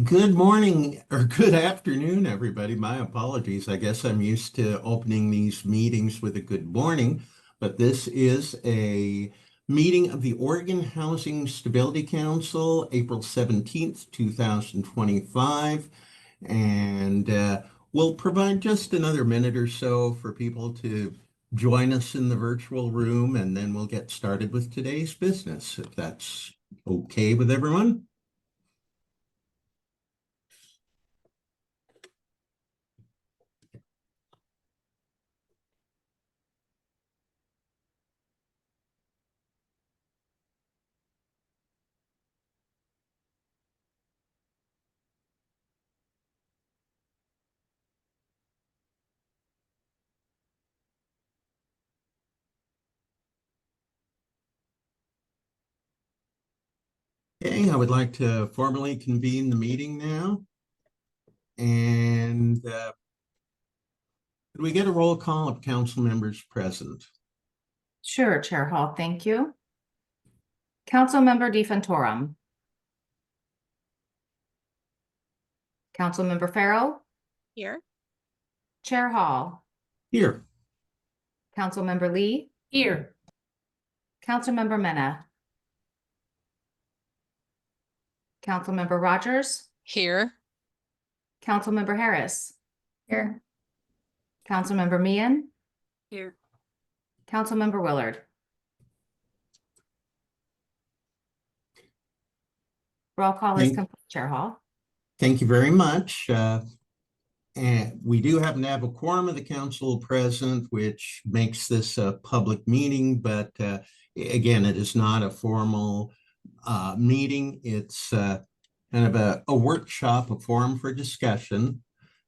Good morning or good afternoon, everybody. My apologies. I guess I'm used to opening these meetings with a good morning, but this is a meeting of the Oregon Housing Stability Council, April 17th, 2025. And we'll provide just another minute or so for people to join us in the virtual room, and then we'll get started with today's business, if that's okay with everyone. Okay, I would like to formally convene the meeting now. And could we get a roll call of council members present? Sure, Chair Hall, thank you. Councilmember DeFantorum. Councilmember Farrell. Here. Chair Hall. Here. Councilmember Lee. Here. Councilmember Mena. Councilmember Rogers. Here. Councilmember Harris. Here. Councilmember Meehan. Here. Councilmember Willard. Roll call is complete, Chair Hall. Thank you very much. And we do happen to have a quorum of the council present, which makes this a public meeting, but again, it is not a formal meeting. It's kind of a workshop, a forum for discussion.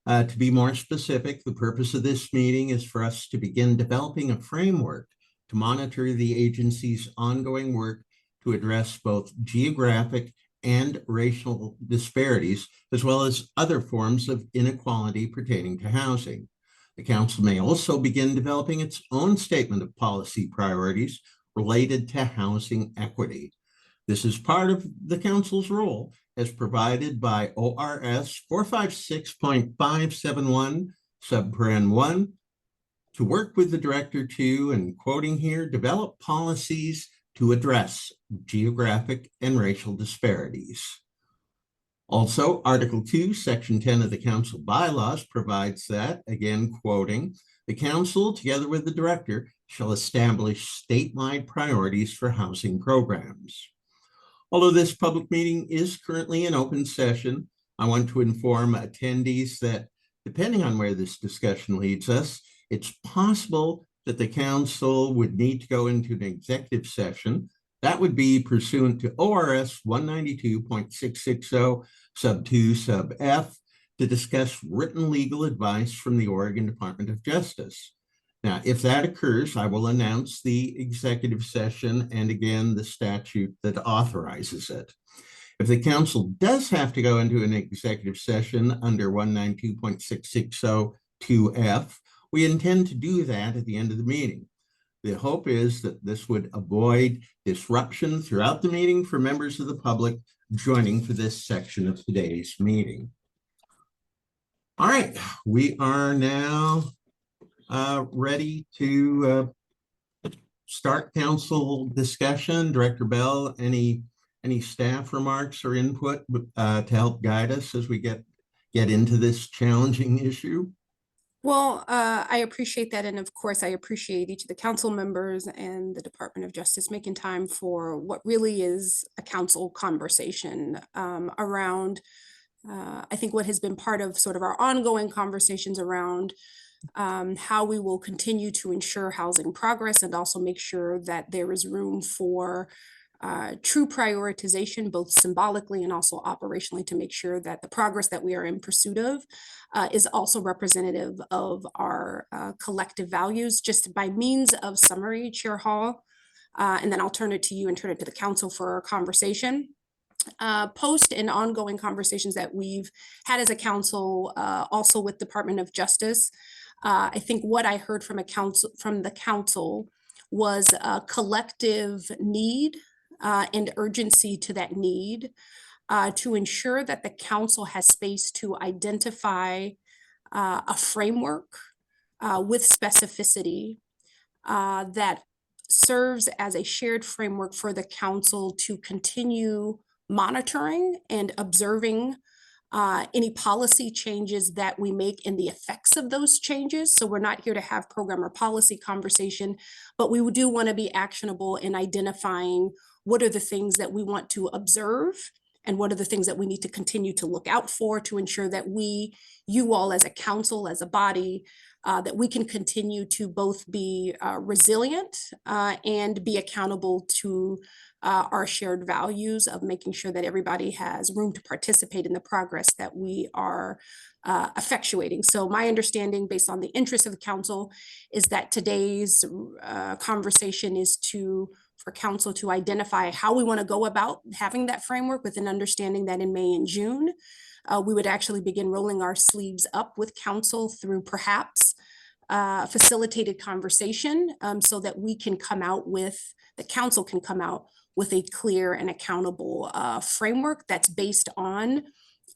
To be more specific, the purpose of this meeting is for us to begin developing a framework to monitor the agency's ongoing work to address both geographic and racial disparities, as well as other forms of inequality pertaining to housing. The council may also begin developing its own statement of policy priorities related to housing equity. This is part of the council's role as provided by ORS 456.571, subparen 1, to work with the director to, and quoting here, develop policies to address geographic and racial disparities. Also, Article 2, Section 10 of the council bylaws provides that, again quoting, the council, together with the director, shall establish statewide priorities for housing programs. Although this public meeting is currently in open session, I want to inform attendees that depending on where this discussion leads us, it's possible that the council would need to go into an executive session. That would be pursuant to ORS 192.660 sub 2 sub F to discuss written legal advice from the Oregon Department of Justice. Now, if that occurs, I will announce the executive session and again, the statute that authorizes it. If the council does have to go into an executive session under 192.660 2F, we intend to do that at the end of the meeting. The hope is that this would avoid disruption throughout the meeting for members of the public joining for this section of today's meeting. All right, we are now ready to start council discussion. Director Bell, any staff remarks or input to help guide us as we get into this challenging issue? Well, I appreciate that. And of course, I appreciate each of the council members and the Department of Justice making time for what really is a council conversation around, I think, what has been part of sort of our ongoing conversations around how we will continue to ensure housing progress and also make sure that there is room for true prioritization, both symbolically and also operationally, to make sure that the progress that we are in pursuit of is also representative of our collective values. Just by means of summary, Chair Hall, and then I'll turn it to you and turn it to the council for our conversation. Post and ongoing conversations that we've had as a council, also with Department of Justice, I think what I heard from the council was a collective need and urgency to that need to ensure that the council has space to identify a framework with specificity that serves as a shared framework for the council to continue monitoring and observing any policy changes that we make and the effects of those changes. So we're not here to have program or policy conversation, but we do want to be actionable in identifying what are the things that we want to observe and what are the things that we need to continue to look out for to ensure that you all as a council, as a body, that we can continue to both be resilient and be accountable to our shared values of making sure that everybody has room to participate in the progress that we are effectuating. So my understanding, based on the interest of the council, is that today's conversation is for council to identify how we want to go about having that framework, with an understanding that in May and June, we would actually begin rolling our sleeves up with council through perhaps facilitated conversation, so that we can come out with, the council can come out with a clear and accountable framework that's based on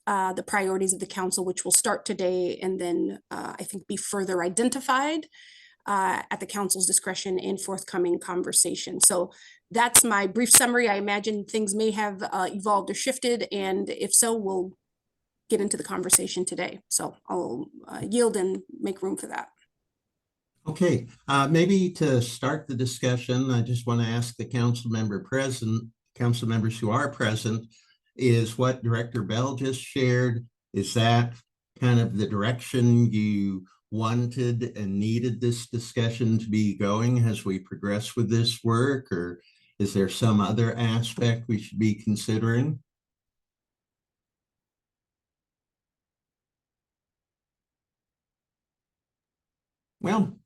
the priorities of the council, which will start today and then I think be further identified at the council's discretion in forthcoming conversation. So that's my brief summary. I imagine things may have evolved or shifted, and if so, we'll get into the conversation today. So I'll yield and make room for that. Okay, maybe to start the discussion, I just want to ask the council members who are present, is what Director Bell just shared, is that kind of the direction you wanted and needed this discussion to be going as we progress with this work, or is there some other aspect we should be considering? Well,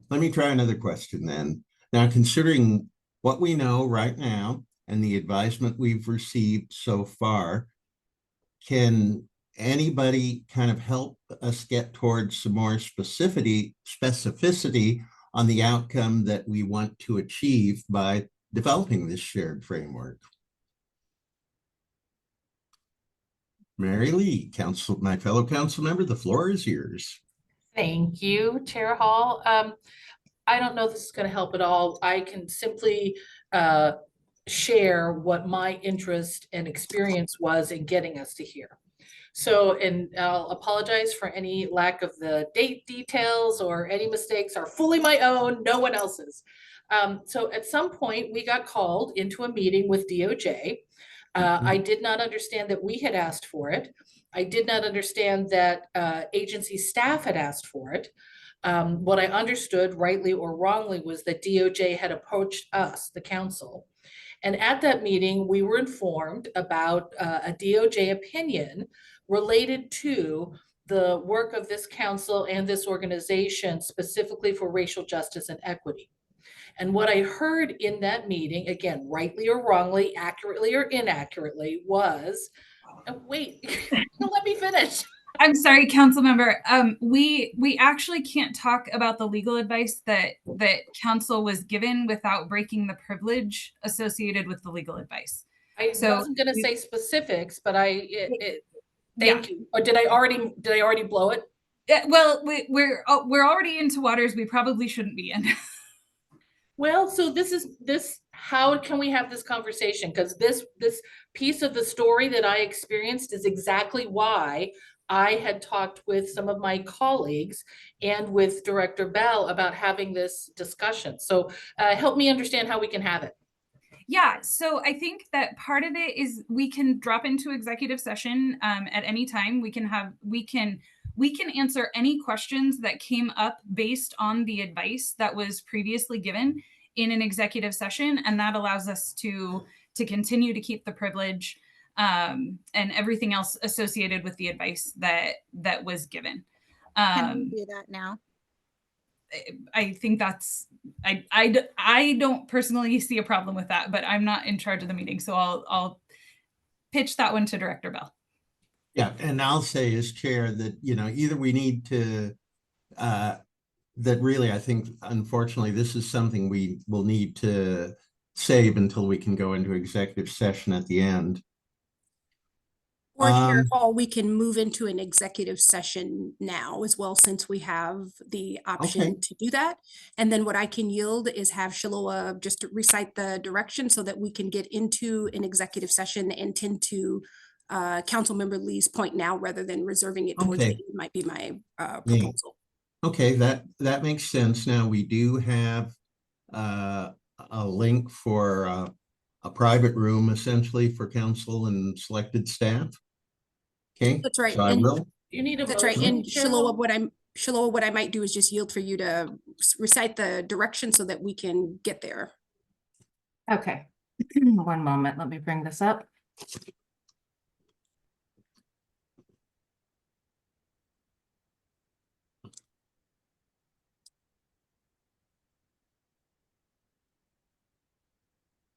let me try another question then. Now, considering what we know right now and the advisement we've received so far, can anybody kind of help us get towards some more specificity on the outcome that we want to achieve by developing this shared framework? Mary Lee, my fellow council member, the floor is yours. Thank you, Chair Hall. I don't know if this is going to help at all. I can simply share what my interest and experience was in getting us to here. So, and I'll apologize for any lack of the date details, or any mistakes are fully my own, no one else's. So at some point we got called into a meeting with DOJ. I did not understand that we had asked for it. I did not understand that agency staff had asked for it. What I understood, rightly or wrongly, was that DOJ had approached us, the council. And at that meeting, we were informed about a DOJ opinion related to the work of this council and this organization, specifically for racial justice and equity. And what I heard in that meeting, again, rightly or wrongly, accurately or inaccurately, was, wait, let me finish. I'm sorry, council member. We actually can't talk about the legal advice that council was given without breaking the privilege associated with the legal advice. I wasn't going to say specifics, but thank you. Or did I already blow it? Well, we're already into waters we probably shouldn't be in. Well, so how can we have this conversation? Because this piece of the story that I experienced is exactly why I had talked with some of my colleagues and with Director Bell about having this discussion. So help me understand how we can have it. Yeah, so I think that part of it is we can drop into executive session at any time. We can answer any questions that came up based on the advice that was previously given in an executive session, and that allows us to continue to keep the privilege and everything else associated with the advice that was given. Can we do that now? I think that's, I don't personally see a problem with that, but I'm not in charge of the meeting, so I'll pitch that one to Director Bell. Yeah, and I'll say as chair that, either we need to, that really, I think, unfortunately, this is something we will need to save until we can go into executive session at the end. Or Chair Um, Hall, we can move into an executive session now as well, since we have the Okay. option to do that. And then what I can yield is have Shiloh just recite the direction so that we can get into an executive session and tend to Councilmember Lee's point now rather than reserving it towards the Okay. end might be my Yeah. proposal. Okay, that makes sense. Now, we do have a link for a private room essentially for council and selected staff. Okay. That's right. So I And will. You need a that's right. motion, And Chair Shiloh, Hall? what I might do is just yield for you to recite the direction so that we can get there. Okay, one moment, let me bring this up.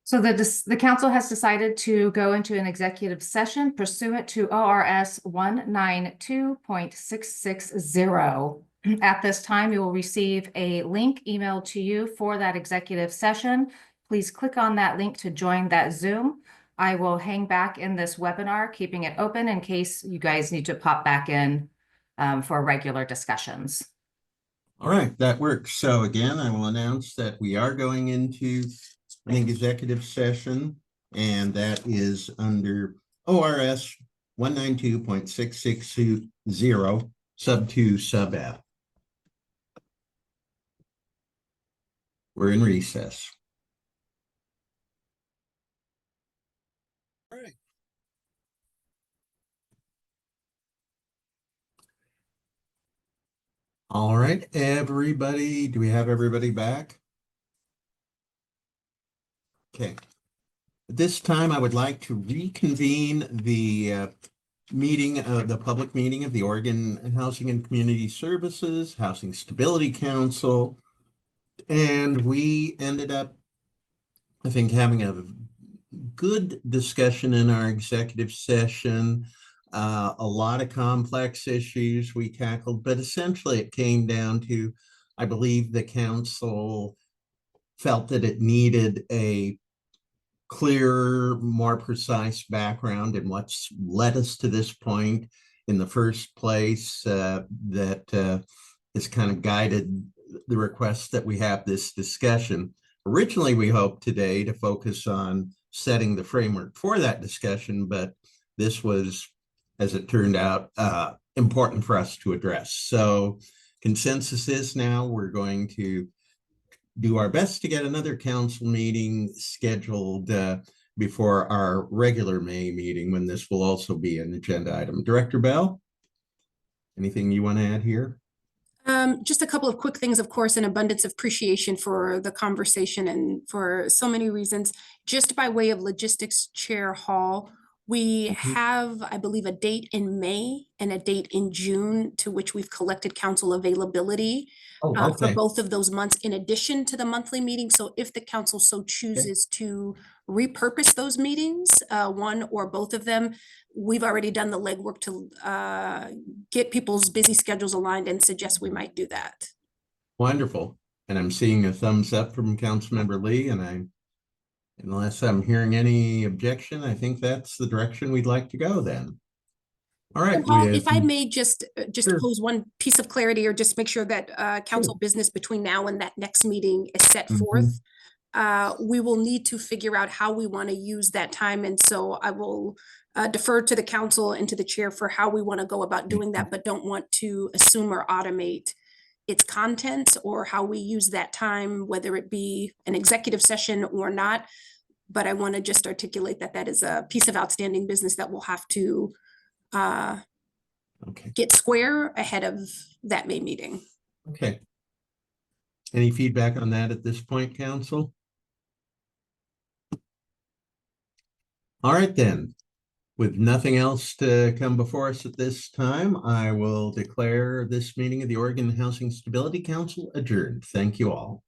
So the council has decided to go into an executive session pursuant to ORS 192.660. At this time, you will receive a link emailed to you for that executive session. Please click on that link to join that Zoom. I will hang back in this webinar, keeping it open in case you guys need to pop back in for regular discussions. All right, that works. So again, I will announce that we are going into an executive session, and that is under ORS 192.660 sub 2 sub F. We're in recess. All right. All right, everybody, do we have everybody back? Okay. At this time, I would like to reconvene the public meeting of the Oregon Housing and Community Services Housing Stability Council. And we ended up, I think, having a good discussion in our executive session. A lot of complex issues we tackled, but essentially it came down to, I believe the council felt that it needed a clearer, more precise background in what's led us to this point in the first place, that has kind of guided the request that we have this discussion. Originally, we hoped today to focus on setting the framework for that discussion, but this was, as it turned out, important for us to address. So consensus is now we're going to do our best to get another council meeting scheduled before our regular May meeting, when this will also be an agenda item. Director Bell, anything you want to add here? Just a couple of quick things, of course, an abundance of appreciation for the conversation and for so many reasons. Just by way of logistics, Chair Hall, we have, I believe, a date in May and a date in June to which we've collected council availability for both of those months, in addition to the monthly meeting. So if the council so chooses to repurpose those meetings, one or both of them, we've already done the legwork to get people's busy schedules aligned and suggest we might do that. Wonderful. And I'm seeing a thumbs up from Councilmember Lee, and unless I'm hearing any objection, I think that's the direction we'd like to go then. All right. Paul, if I may just Sure. pose one piece of clarity, or just make sure that council business between now and that next meeting is set forth. We will need to figure out how we want to use that time. And so I will defer to the council and to the chair for how we want to go about doing that, but don't want to assume or automate its contents or how we use that time, whether it be an executive session or not. But I want to just articulate that that is a piece of outstanding business that we'll have to get square ahead of that May meeting. Okay. Any feedback on that at this point, council? All right, then. With nothing else to come before us at this time, I will declare this meeting of the Oregon Housing Stability Council adjourned. Thank you all.